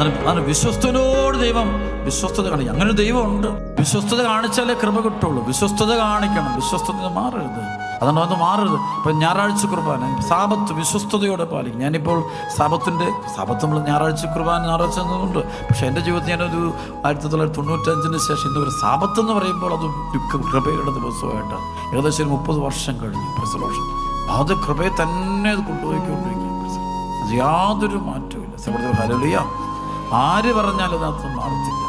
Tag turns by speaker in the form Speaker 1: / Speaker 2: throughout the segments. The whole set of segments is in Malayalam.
Speaker 1: അതാണ് വിശ്വസ്തനോട് ദൈവം വിശ്വസ്തത കാണിക്കും. അങ്ങനെ ഒരു ദൈവമുണ്ട്. വിശ്വസ്തത കാണിച്ചാലേ കൃപ കിട്ടുള്ളൂ. വിശ്വസ്തത കാണിക്കണം, വിശ്വസ്തത മാറരുത്. അതുകൊണ്ട് ഒന്ന് മാറരുത്. ഇപ്പം ഞായറാഴ്ച കുർബാന, സാബത്ത് വിശ്വസ്തയോടെ പാലിക്കും. ഞാനിപ്പോൾ സാബത്ത് നമ്മൾ ഞായറാഴ്ച കുർബാന ഞായറാഴ്ച. പക്ഷേ എൻ്റെ ജീവിതത്തിൽ ഞാനൊരു 1995 ശേഷം ഇന്നൊരു സാബത്ത് എന്ന് പറയുമ്പോൾ അത് കൃപയുടെ ദിവസമായിട്ട് ഏകദേശം 30 വർഷം കഴിഞ്ഞു. പ്രസലോഷം അത് കൃപയെ തന്നെ അത് കൊണ്ടുപോയിക്കൊണ്ടിരിക്കും. അത് യാതൊരു മാറ്റവും ഇല്ല. ഹല്ലേലൂയ. ആര് പറഞ്ഞാലും അതിനകത്ത് മാറത്തില്ല.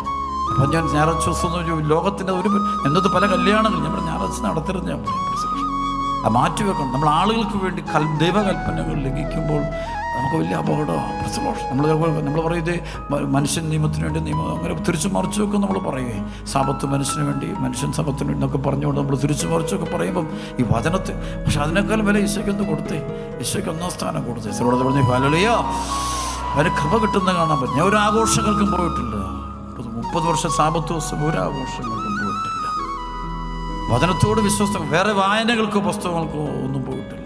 Speaker 1: അപ്പം ഞാൻ ഞായറാഴ്ച ദിവസം ലോകത്തിൻ്റെ എന്നത് പല കല്യാണങ്ങൾ നമ്മൾ ഞായറാഴ്ച നടത്തരുത്. ഞാൻ ആ മാറ്റിവെക്കണം. നമ്മൾ ആളുകൾക്ക് വേണ്ടി ദൈവകൽപ്പനകൾ ലംഘിക്കുമ്പോൾ നമുക്ക് വലിയ അപകടമാണ്. പ്രസലോഷം നമ്മൾ പറയുന്നത് മനുഷ്യൻ നിയമത്തിന് വേണ്ടി നിയമം അങ്ങനെ തിരിച്ചു മറിച്ചൊക്കെ നമ്മൾ പറയുകയെ സാബത്ത് മനുഷ്യന് വേണ്ടി, മനുഷ്യൻ സാബത്തിന് വേണ്ടി എന്നൊക്കെ പറഞ്ഞുകൊണ്ട് നമ്മൾ തിരിച്ചു മറിച്ചൊക്കെ പറയുമ്പം ഈ വചനത്തെ, പക്ഷെ അതിനേക്കാൾ വില ഈശോയ്ക്കൊന്ന് കൊടുത്തേ. ഈശോയ്ക്ക് 1ാം സ്ഥാനം കൊടുത്തേ. ചിലരോട് പറഞ്ഞു ഹല്ലേലൂയ. അതിന് കൃപ കിട്ടുന്ന കാണാൻ പറ്റും. ഞാൻ ഒരു ആഘോഷങ്ങൾക്കും പോയിട്ടില്ല. 30 വർഷം സാബത്ത് ദിവസം ഒരു ആഘോഷങ്ങൾക്കും പോയിട്ടില്ല. വചനത്തോട് വിശ്വസ്ത, വേറെ വായനകൾക്കോ പുസ്തകങ്ങൾക്കോ ഒന്നും പോയിട്ടില്ല.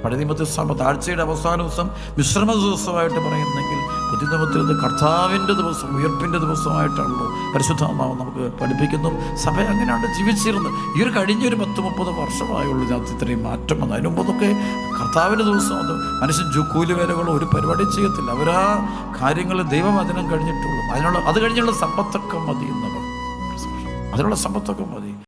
Speaker 1: പഴയ നിയമത്തിൽ സാബത്ത് ആഴ്ചയുടെ അവസാന ദിവസം വിശ്രമ ദിവസമായിട്ട് പറയുന്നെങ്കിൽ പുതിയ നിയമത്തിൽ ഇത് കർത്താവിൻ്റെ ദിവസം, ഉയർപ്പിൻ്റെ ദിവസമായിട്ടാണല്ലോ പരിശുദ്ധാത്മാവ് നമുക്ക് പഠിപ്പിക്കുന്നു. സഭ അങ്ങനെയാണ് ജീവിച്ചിരുന്നത്. ഈ ഒരു കഴിഞ്ഞൊരു 10-30 വർഷമായുള്ളൂ ഇതിനകത്ത് ഇത്രയും മാറ്റം വന്നു. അതിന് മുമ്പൊക്കെ കർത്താവിൻ്റെ ദിവസം അത് മനുഷ്യൻ കൂലിവേലകളോ ഒരു പരിപാടി ചെയ്യത്തില്ല. അവരാ കാര്യങ്ങൾ ദൈവവചനം കഴിഞ്ഞിട്ടുള്ളൂ. അത് കഴിഞ്ഞുള്ള സമ്പത്തൊക്കെ മതി എന്നവർ, അതിനുള്ള സമ്പത്തൊക്കെ മതി.